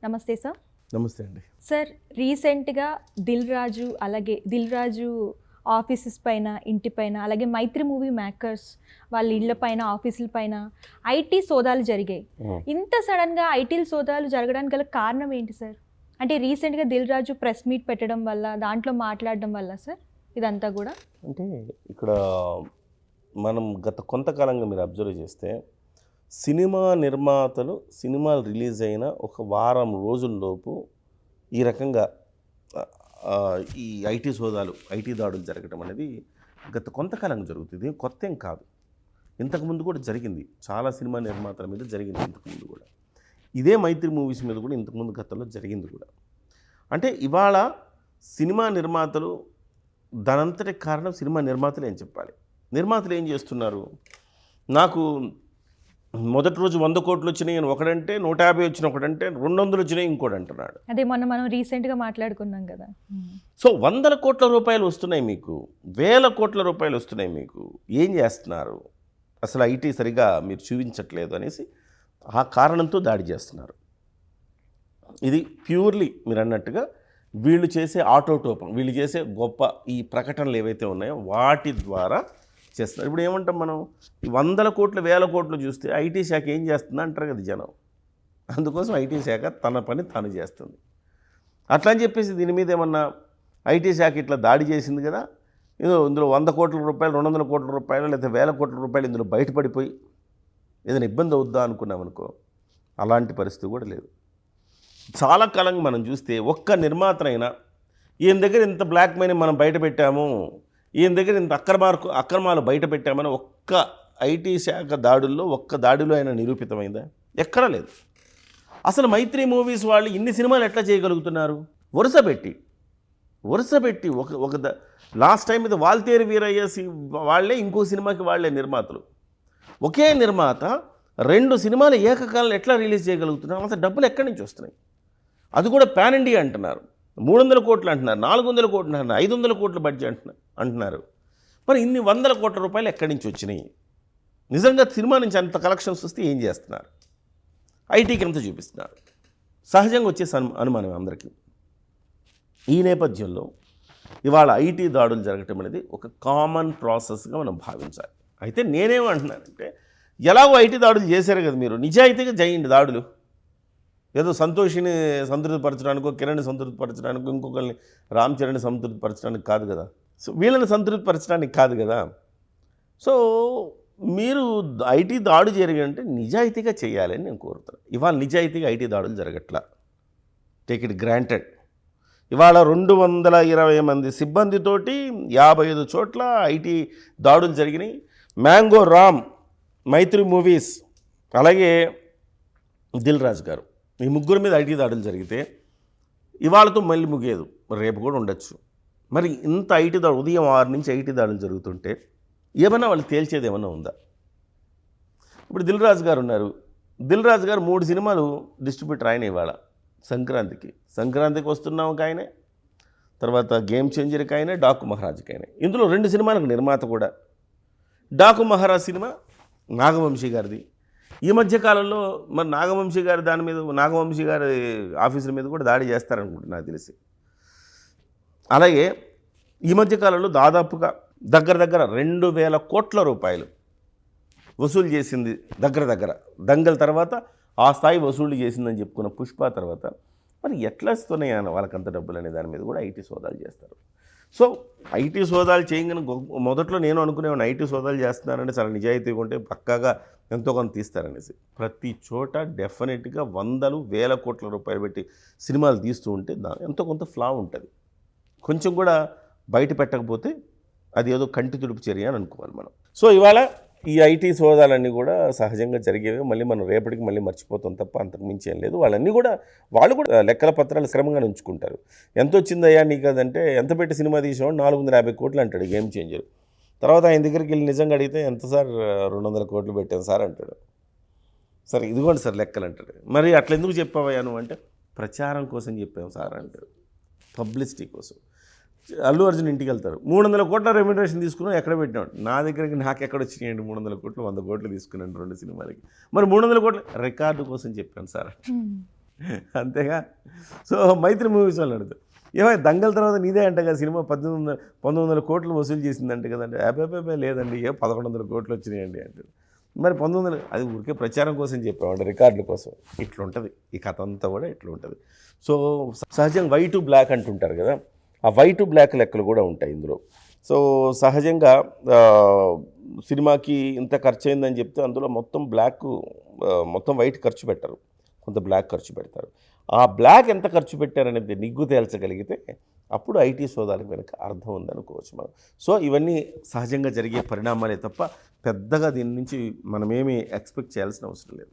నమస్తే సార్. నమస్తే అండి. సార్, రీసెంట్గా దిల్ రాజు, అలాగే దిల్ రాజు ఆఫీసెస్ పైన, ఇంటి పైన, అలాగే మైత్రి మూవీ మేకర్స్ వాళ్ళ ఇళ్ళ పైన, ఆఫీసుల పైన ఐటీ సోదాలు జరిగాయి. ఇంత సడన్గా ఐటీ సోదాలు జరగడానికి గల కారణం ఏంటి సార్? అంటే రీసెంట్గా దిల్ రాజు ప్రెస్ మీట్ పెట్టడం వల్ల, దాంట్లో మాట్లాడడం వల్ల సార్ ఇదంతా కూడా? అంటే ఇక్కడ మనం గత కొంతకాలంగా మీరు అబ్జర్వ్ చేస్తే సినిమా నిర్మాతలు సినిమాలు రిలీజ్ అయిన ఒక వారం రోజుల్లోపు ఈ రకంగా ఈ ఐటీ సోదాలు, ఐటీ దాడులు జరగడం అనేది గత కొంతకాలంగా జరుగుతుంది. కొత్త ఏం కాదు. ఇంతకుముందు కూడా జరిగింది. చాలా సినిమా నిర్మాతల మీద జరిగింది ఇంతకుముందు కూడా. ఇదే మైత్రి మూవీస్ మీద కూడా ఇంతకుముందు గతంలో జరిగింది కూడా. అంటే ఇవాళ సినిమా నిర్మాతలు దానంతటి కారణం సినిమా నిర్మాతలు ఏం చెప్పాలి. నిర్మాతలు ఏం చేస్తున్నారు? నాకు మొదటి రోజు 100 కోట్లు వచ్చినాయి అని ఒకడంటే, 150 వచ్చిన ఒకడంటే, 200 వచ్చినాయి ఇంకోటి అంటున్నాడు. అదే మొన్న మనం రీసెంట్గా మాట్లాడుకున్నాం కదా. సో 100 కోట్ల రూపాయలు వస్తున్నాయి మీకు, 1000 కోట్ల రూపాయలు వస్తున్నాయి మీకు. ఏం చేస్తున్నారు? అసలు ఐటీ సరిగా మీరు చూపించట్లేదు అనేసి ఆ కారణంతో దాడి చేస్తున్నారు. ఇది ప్యూర్లీ మీరు అన్నట్టుగా వీళ్ళు చేసే ఆటోటోపం, వీళ్ళు చేసే గొప్ప ఈ ప్రకటనలు ఏవైతే ఉన్నాయో వాటి ద్వారా చేస్తున్నారు. ఇప్పుడు ఏమంటాం మనం, ఈ 100 కోట్లు 1000 కోట్లు చూస్తే ఐటీ శాఖ ఏం చేస్తుంది అంటారు కదా జనం. అందుకోసం ఐటీ శాఖ తన పని తాను చేస్తుంది. అట్లా అని చెప్పేసి దీని మీద ఏమన్నా ఐటీ శాఖ ఇట్లా దాడి చేసింది కదా, ఇందులో 100 కోట్ల రూపాయలు, 200 కోట్ల రూపాయలు, లేదా 1000 కోట్ల రూపాయలు ఇందులో బయటపడిపోయి ఏదైనా ఇబ్బంది అవుద్దా అనుకున్నామనుకో, అలాంటి పరిస్థితి కూడా లేదు. చాలా కాలంగా మనం చూస్తే ఒక్క నిర్మాతనైనా ఈయన దగ్గర ఇంత బ్లాక్ మనీ మనం బయట పెట్టాము, ఈయన దగ్గర ఇంత అక్రమాలు బయట పెట్టామని ఒక్క ఐటీ శాఖ దాడుల్లో ఒక్క దాడిలో అయినా నిరూపితమైందా? ఎక్కడా లేదు. అసలు మైత్రి మూవీస్ వాళ్ళు ఇన్ని సినిమాలు ఎట్లా చేయగలుగుతున్నారు? వరుస పెట్టి ఒక లాస్ట్ టైం ఇది వాల్తేరు వీరయ్య వాళ్ళే ఇంకో సినిమాకి వాళ్ళే నిర్మాతలు. ఒకే నిర్మాత 2 సినిమాలు ఏకకాలంలో ఎట్లా రిలీజ్ చేయగలుగుతున్నారు? అంత డబ్బులు ఎక్కడి నుంచి వస్తున్నాయి? అది కూడా పాన్ ఇండియా అంటున్నారు. 300 కోట్లు అంటున్నారు, 400 కోట్లు అంటున్నారు, 500 కోట్ల బడ్జెట్ అంటున్నారు. మరి ఇన్ని 100 కోట్ల రూపాయలు ఎక్కడి నుంచి వచ్చినాయి? నిజంగా సినిమా నుంచి అంత కలెక్షన్స్ వస్తే ఏం చేస్తున్నారు? ఐటీకి ఎంత చూపిస్తున్నారు? సహజంగా వచ్చే అనుమానం అందరికీ. ఈ నేపథ్యంలో ఇవాళ ఐటీ దాడులు జరగటం అనేది ఒక కామన్ ప్రాసెస్గా మనం భావించాలి. అయితే నేనేమంటున్నానంటే, ఎలాగో ఐటీ దాడులు చేశారు కదా, మీరు నిజాయితీగా చేయండి దాడులు. ఏదో సంతోషిని సంతృప్తిపరచడానికో, కిరణ్ని సంతృప్తిపరచడానికో, ఇంకొకరిని రామ్ చరణ్ని సంతృప్తిపరచడానికి కాదు కదా. సో వీళ్ళని సంతృప్తిపరచడానికి కాదు కదా. సో మీరు ఐటీ దాడి జరిగాయంటే నిజాయితీగా చేయాలని నేను కోరుతాను. ఇవాళ నిజాయితీగా ఐటీ దాడులు జరగట్లా, టేక్ ఇట్ గ్రాంటెడ్. ఇవాళ 220 మంది సిబ్బందితోటి 55 చోట్ల ఐటీ దాడులు జరిగినాయి. మ్యాంగో రామ్, మైత్రి మూవీస్, అలాగే దిల్ రాజు గారు, ఈ ముగ్గురు మీద ఐటీ దాడులు జరిగితే ఇవాళతో మళ్ళీ ముగియదు, రేపు కూడా ఉండొచ్చు. మరి ఇంత ఐటీ దాడులు, ఉదయం 6 నుంచి ఐటీ దాడులు జరుగుతుంటే ఏమన్నా వాళ్ళు తేల్చేది ఏమన్నా ఉందా? ఇప్పుడు దిల్ రాజు గారు ఉన్నారు. దిల్ రాజు గారు 3 సినిమాలు డిస్ట్రిబ్యూటర్ ఆయన. ఇవాళ సంక్రాంతికి వస్తున్నాం ఒక ఆయనే, తర్వాత గేమ్ చేంజర్కి ఆయనే, డాకు మహారాజ్కి ఆయనే. ఇందులో 2 సినిమాలకు నిర్మాత కూడా. డాకు మహారాజ్ సినిమా నాగవంశీ గారిది. ఈ మధ్యకాలంలో మరి నాగవంశీ గారి దాని మీద, నాగవంశీ గారి ఆఫీసుల మీద కూడా దాడి చేస్తారనుకుంటున్నా నాకు తెలిసి. అలాగే ఈ మధ్యకాలంలో దాదాపుగా దగ్గర 2000 కోట్ల రూపాయలు వసూలు చేసింది. దగ్గర దంగల్ తర్వాత ఆ స్థాయి వసూలు చేసిందని చెప్పుకున్న పుష్ప తర్వాత మరి ఎట్లా వస్తున్నాయి వాళ్ళకంత డబ్బులు అనే దాని మీద కూడా ఐటీ సోదాలు చేస్తారు. సో ఐటీ సోదాలు చేయగానే మొదట్లో నేను అనుకునేవాడిని, ఐటీ సోదాలు చేస్తున్నారంటే చాలా నిజాయితీగా ఉంటే పక్కాగా ఎంతో కొంత తీస్తారనేసి. ప్రతి చోట డెఫినెట్గా 100,000 కోట్ల రూపాయలు పెట్టి సినిమాలు తీస్తూ ఉంటే ఎంతో కొంత ఫ్లా ఉంటుంది. కొంచెం కూడా బయట పెట్టకపోతే అది ఏదో కంటి తుడుపు చర్య అని అనుకోవాలి మనం. సో ఇవాళ ఈ ఐటీ సోదాలన్నీ కూడా సహజంగా జరిగేవి. మళ్ళీ మనం రేపటికి మళ్ళీ మర్చిపోతాం తప్ప అంతకు మించి ఏం లేదు. వాళ్ళు కూడా లెక్కల పత్రాలు క్రమంగా ఉంచుకుంటారు. ఎంత వచ్చిందయ్యా నీకు అదంటే, ఎంత పెట్టి సినిమా తీసామో 450 కోట్లు అంటాడు గేమ్ చేంజర్. తర్వాత ఆయన దగ్గరికి వెళ్ళి నిజంగా అడిగితే, ఎంత సార్ 200 కోట్లు పెట్టాను సార్ అంటాడు. సరే ఇదిగోండి సార్ లెక్కలు అంటాడు. మరి అట్లా ఎందుకు చెప్పావయ్యా నువ్వు అంటే, ప్రచారం కోసం చెప్పాము సార్ అంటాడు, పబ్లిసిటీ కోసం. అల్లు అర్జున్ ఇంటికి వెళ్తారు, 300 కోట్ల రెమ్యునరేషన్ తీసుకున్నాం, ఎక్కడ పెట్టినాడు? నా దగ్గరికి నాకు ఎక్కడ వచ్చినాయండి 300 కోట్లు, 100 కోట్లు తీసుకున్నాను 2 సినిమాలకి. మరి 300 కోట్లు రికార్డు కోసం చెప్పాను సార్. అంతేగా. సో మైత్రి మూవీస్ వాళ్ళు అడుగుతారు, ఏమో దంగల్ తర్వాత నీదే అంట కదా సినిమా 1900 కోట్లు వసూలు చేసిందంట కదండి. అబ్బాయి లేదండి, 1100 కోట్లు వచ్చినాయండి అంటాడు. మరి 1900 అది ఊరికే ప్రచారం కోసం చెప్పామండి, రికార్డుల కోసం. ఇట్లుంటుంది ఈ కథ అంతా కూడా ఇట్లుంటుంది. సో సహజంగా వైట్ టు బ్లాక్ అంటుంటారు కదా, ఆ వైట్ టు బ్లాక్ లెక్కలు కూడా ఉంటాయి ఇందులో. సో సహజంగా సినిమాకి ఇంత ఖర్చు అయిందని చెప్తే అందులో మొత్తం బ్లాక్, మొత్తం వైట్ ఖర్చు పెట్టరు, కొంత బ్లాక్ ఖర్చు పెడతారు. ఆ బ్లాక్ ఎంత ఖర్చు పెట్టారనేది నిగ్గు తేల్చగలిగితే అప్పుడు ఐటీ సోదాలకు వెనక అర్థం ఉందనుకోవచ్చు మనం. సో ఇవన్నీ సహజంగా జరిగే పరిణామాలే తప్ప పెద్దగా దీని నుంచి మనమేమీ ఎక్స్పెక్ట్ చేయాల్సిన అవసరం లేదు.